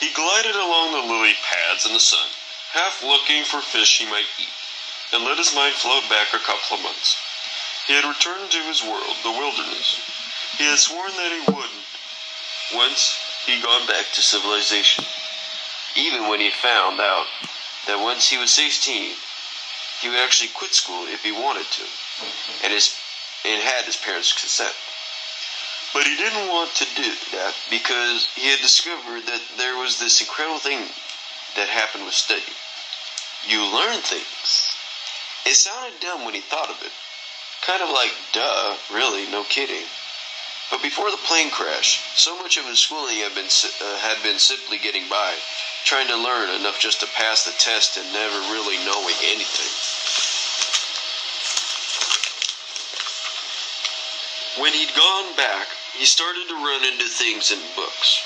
He glided along the lily pads in the sun, half looking for fish he might eat, and let his mind float back a couple of months. He had returned to his world, the wilderness. He had sworn that he wouldn't. Once he'd gone back to civilization. Even when he found out that once he was 16, he would actually quit school if he wanted to, and had his parents' consent. But he didn't want to do that because he had discovered that there was this incredible thing that happened with study. You learn things. It sounded dumb when he thought of it. Kind of like, duh, really, no kidding. But before the plane crash, so much of his schooling had been simply getting by, trying to learn enough just to pass the test and never really knowing anything. When he'd gone back, he started to run into things in books.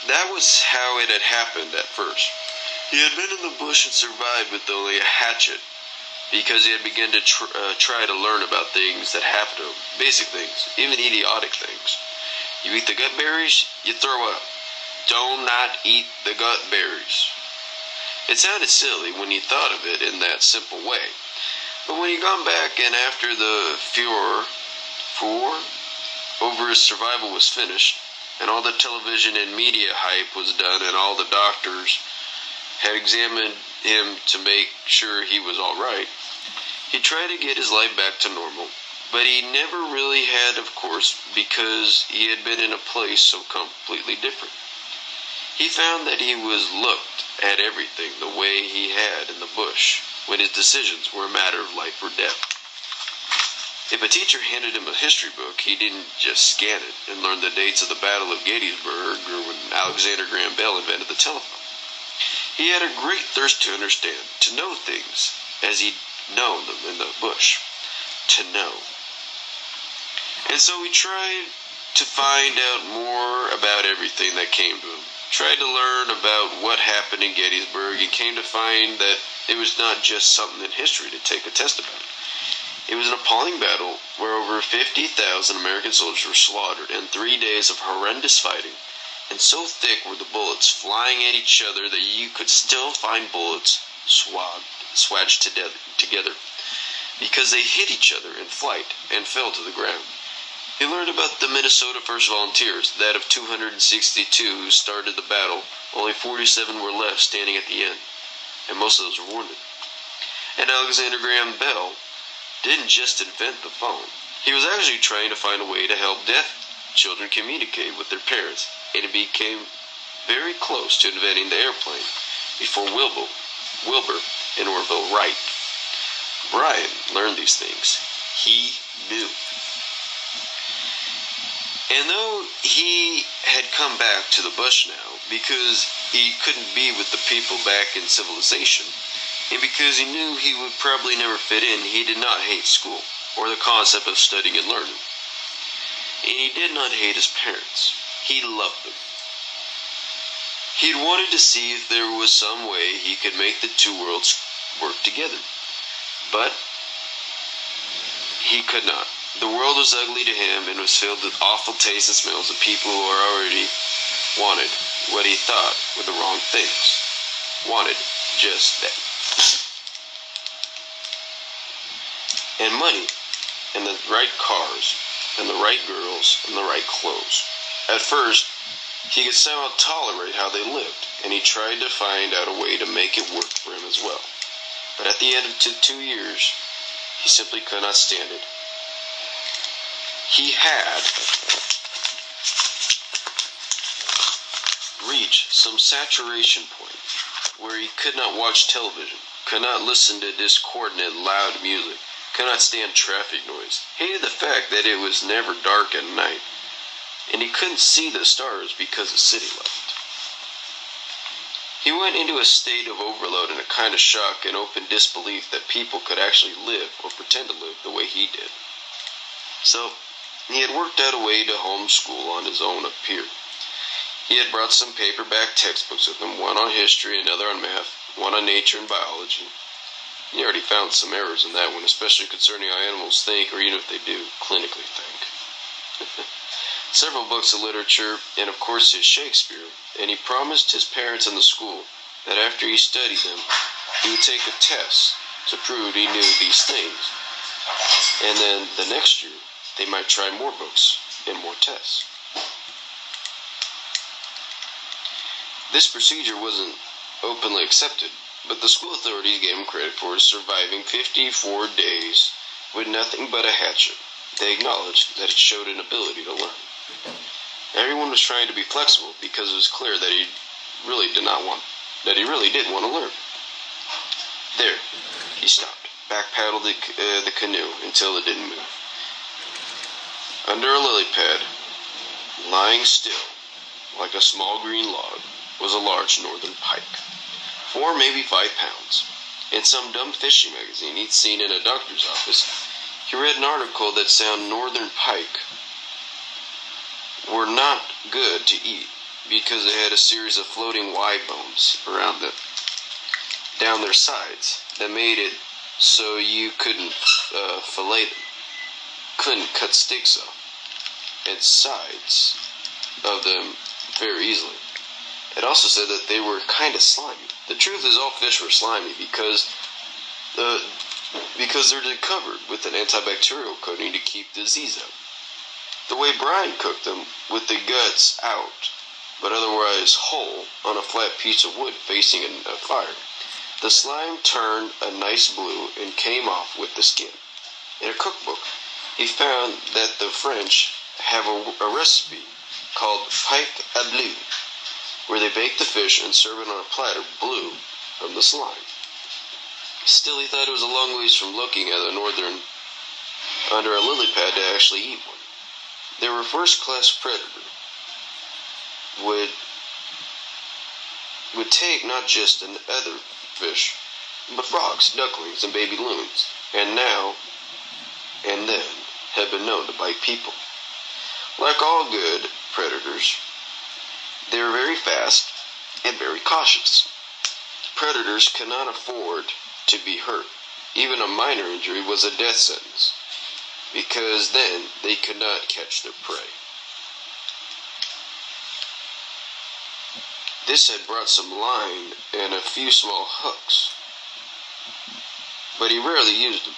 That was how it had happened at first. He had been in the bush and survived with only a hatchet, because he had begun to try to learn about things that happened to him. Basic things, even idiotic things. You eat the gut berries, you throw up. Do not eat the gut berries. It sounded silly when you thought of it in that simple way. But when he'd gone back and after the furor over his survival was finished, and all the television and media hype was done, and all the doctors had examined him to make sure he was all right, he tried to get his life back to normal. But he never really had, of course, because he had been in a place so completely different. He found that he was looked at everything the way he had in the bush, when his decisions were a matter of life or death. If a teacher handed him a history book, he didn't just scan it and learn the dates of the Battle of Gettysburg or when Alexander Graham Bell invented the telephone. He had a great thirst to understand, to know things as he'd known them in the bush. To know. And so he tried to find out more about everything that came to him. Tried to learn about what happened in Gettysburg and came to find that it was not just something in history to take a test about. It was an appalling battle where over 50,000 American soldiers were slaughtered in 3 days of horrendous fighting, and so thick were the bullets flying at each other that you could still find bullets swaged together because they hit each other in flight and fell to the ground. He learned about the Minnesota 1st Volunteers, that of 262 who started the battle, only 47 were left standing at the end, and most of those were wounded. And Alexander Graham Bell didn't just invent the phone. He was actually trying to find a way to help deaf children communicate with their parents, and he became very close to inventing the airplane before Wilbur and Orville Wright. Brian learned these things. He knew. And though he had come back to the bush now because he couldn't be with the people back in civilization, and because he knew he would probably never fit in, he did not hate school or the concept of studying and learning. And he did not hate his parents. He loved them. He'd wanted to see if there was some way he could make the two worlds work together. But he could not. The world was ugly to him and was filled with awful tastes and smells of people who already wanted what he thought were the wrong things. Wanted just that. And money, and the right cars, and the right girls, and the right clothes. At first, he could somehow tolerate how they lived, and he tried to find out a way to make it work for him as well. But at the end of 2 years, he simply could not stand it. He had reached some saturation point where he could not watch television, could not listen to discordant, loud music, could not stand traffic noise, hated the fact that it was never dark at night, and he couldn't see the stars because of city light. He went into a state of overload and a kind of shock and open disbelief that people could actually live or pretend to live the way he did. So, he had worked out a way to homeschool on his own up here. He had brought some paperback textbooks with him, one on history, another on math, one on nature and biology. He already found some errors in that one, especially concerning how animals think, or even if they do, clinically think. several books of literature, and of course his Shakespeare, and he promised his parents in the school that after he studied them, he would take a test to prove he knew these things. And then the next year, they might try more books and more tests. This procedure wasn't openly accepted, but the school authorities gave him credit for surviving 54 days with nothing but a hatchet. They acknowledged that it showed an ability to learn. Everyone was trying to be flexible because it was clear that he really did want to learn. There, he stopped, back-paddled the canoe until it didn't move. Under a lily pad, lying still, like a small green log, was a large northern pike, 4, maybe 5 pounds. In some dumb fishing magazine he'd seen in a doctor's office, he read an article that said northern pike were not good to eat because they had a series of floating Y bones down their sides that made it so you couldn't fillet them, couldn't cut sticks off and sides of them very easily. It also said that they were kind of slimy. The truth is all fish were slimy because they're covered with an antibacterial coating to keep disease out. The way Brian cooked them, with the guts out, but otherwise whole, on a flat piece of wood facing a fire, the slime turned a nice blue and came off with the skin. In a cookbook, he found that the French have a recipe called pike à bleu, where they bake the fish and serve it on a platter blue from the slime. Still, he thought it was a long ways from looking at a northern under a lily pad to actually eat one. They were first-class predator. Would take not just an other fish, but frogs, ducklings, and baby loons, and now and then have been known to bite people. Like all good predators, they are very fast and very cautious. Predators cannot afford to be hurt. Even a minor injury was a death sentence, because then they could not catch their prey. This had brought some line and a few small hooks, but he rarely used them.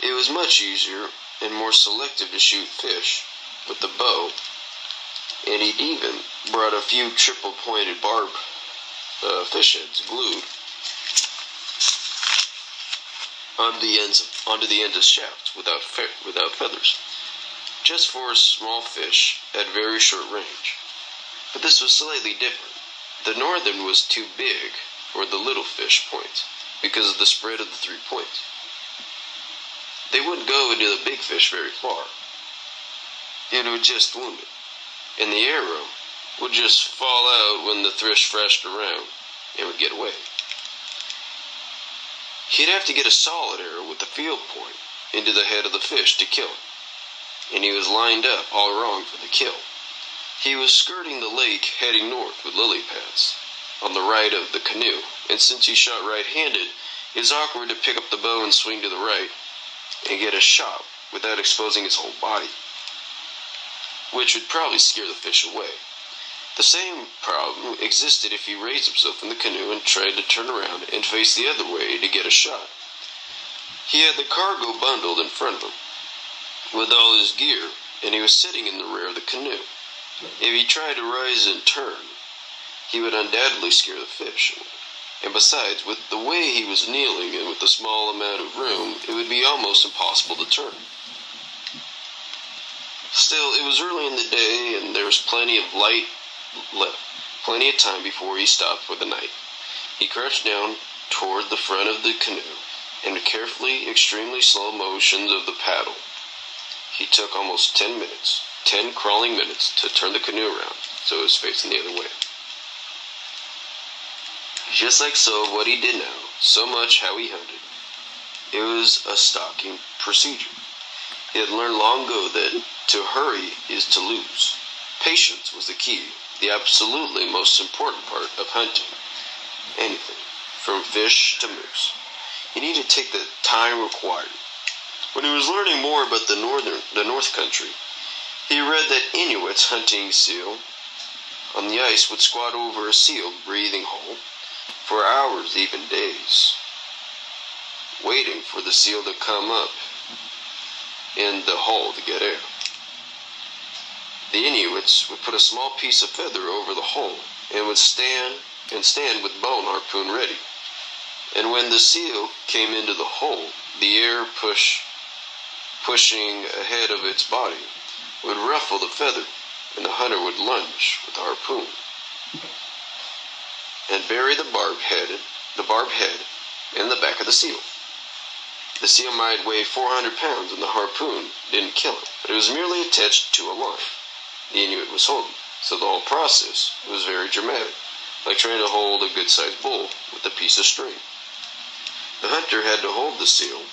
It was much easier and more selective to shoot fish with the bow, and he'd even brought a few triple-pointed barb fish heads glued onto the ends of shafts without feathers, just for a small fish at very short range. But this was slightly different. The northern was too big for the little fish point because of the spread of the 3 points. They wouldn't go into the big fish very far. It would just wound it, and the arrow would just fall out when the fish thrashed around and would get away. He'd have to get a solid arrow with the field point into the head of the fish to kill it, and he was lined up all wrong for the kill. He was skirting the lake heading north with lily pads on the right of the canoe, and since he shot right-handed, it was awkward to pick up the bow and swing to the right and get a shot without exposing his whole body, which would probably scare the fish away. The same problem existed if he raised himself in the canoe and tried to turn around and face the other way to get a shot. He had the cargo bundled in front of him with all his gear, and he was sitting in the rear of the canoe. If he tried to rise and turn, he would undoubtedly scare the fish away. And besides, with the way he was kneeling and with the small amount of room, it would be almost impossible to turn. Still, it was early in the day, and there was plenty of light left, plenty of time before he stopped for the night. He crouched down toward the front of the canoe, and with carefully, extremely slow motions of the paddle, he took almost 10 crawling minutes to turn the canoe around so it was facing the other way. Just like so, what he did now, so much how he hunted, it was a stalking procedure. He had learned long ago that to hurry is to lose. Patience was the key, the absolutely most important part of hunting anything, from fish to moose. He needed to take the time required. When he was learning more about the North Country, He read that Inuits hunting seal on the ice would squat over a sealed breathing hole for hours, even days, waiting for the seal to come up in the hole to get air. The Inuits would put a small piece of feather over the hole and would stand with bone harpoon ready. And when the seal came into the hole, the air pushing ahead of its body would ruffle the feather, and the hunter would lunge with the harpoon and bury the barbed head in the back of the seal. The seal might weigh 400 pounds, and the harpoon didn't kill it, but it was merely attached to a line the Inuit was holding. So the whole process was very dramatic, like trying to hold a good-sized bull with a piece of string. The hunter had to hold the seal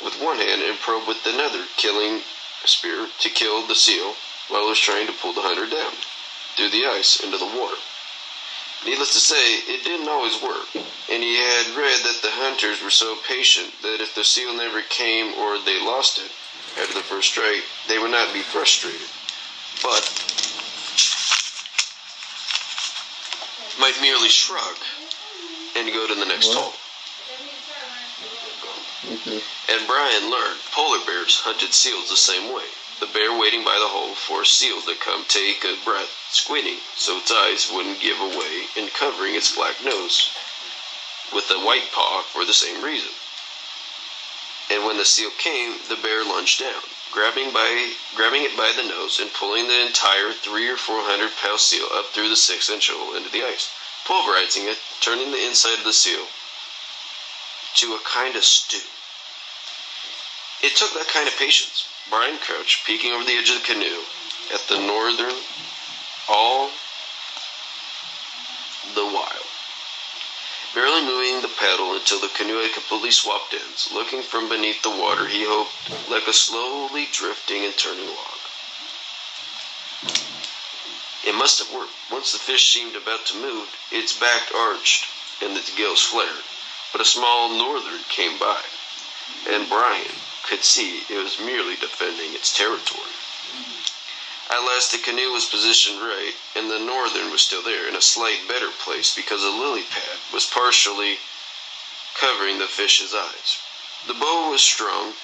with one hand and probe with another, killing a spear to kill the seal while he was trying to pull the hunter down through the ice into the water. Needless to say, it didn't always work, and he had read that the hunters were so patient that if the seal never came or they lost it after the first strike, they would not be frustrated, but might merely shrug and go to the next hole. Okay. And Brian learned polar bears hunted seals the same way. The bear waiting by the hole for a seal to come take a breath, squinting so its eyes wouldn't give away, and covering its black nose with a white paw for the same reason. And when the seal came, the bear lunged down, grabbing it by the nose and pulling the entire 300 or 400 pound seal up through the 6-inch hole into the ice, pulverizing it, turning the inside of the seal to a kind of stew. It took that kind of patience. Brian crouched, peeking over the edge of the canoe at the northern, all the while, barely moving the paddle until the canoe had completely swapped ends. Looking from beneath the water, he hoped, like a slowly drifting and turning log. It must have worked. Once the fish seemed about to move, its back arched and its gills flared. But a small northern came by, and Brian could see it was merely defending its territory. At last the canoe was positioned right, and the northern was still there, in a slight better place because a lily pad was partially covering the fish's eyes. The bow was strung,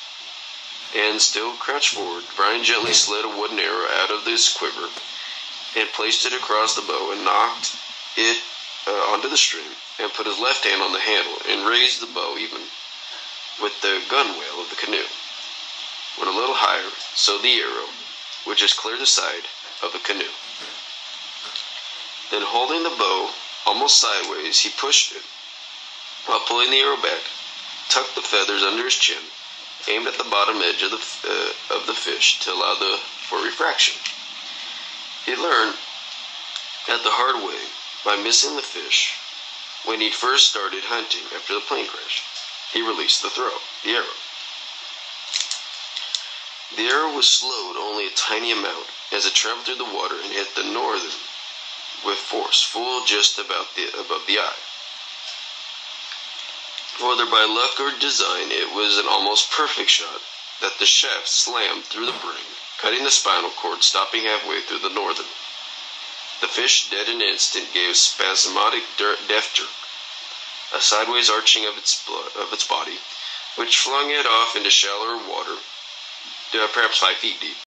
and still crouched forward. Brian gently slid a wooden arrow out of this quiver, and placed it across the bow, and knocked it onto the string, and put his left hand on the handle, and raised the bow even with the gunwale of the canoe. Went a little higher, so the arrow would just clear the side of the canoe. Then, holding the bow almost sideways, he pushed it, while pulling the arrow back, tucked the feathers under his chin, aimed at the bottom edge of the fish to allow for refraction. He learned that the hard way by missing the fish when he first started hunting after the plane crash. He released the arrow. The arrow was slowed only a tiny amount as it traveled through the water and hit the northern with force, full just above the eye. Whether by luck or design, it was an almost perfect shot that the shaft slammed through the brain, cutting the spinal cord, stopping halfway through the northern. The fish, dead in an instant, gave a spasmodic death jerk, a sideways arching of its body, which flung it off into shallower water, perhaps 5 feet deep.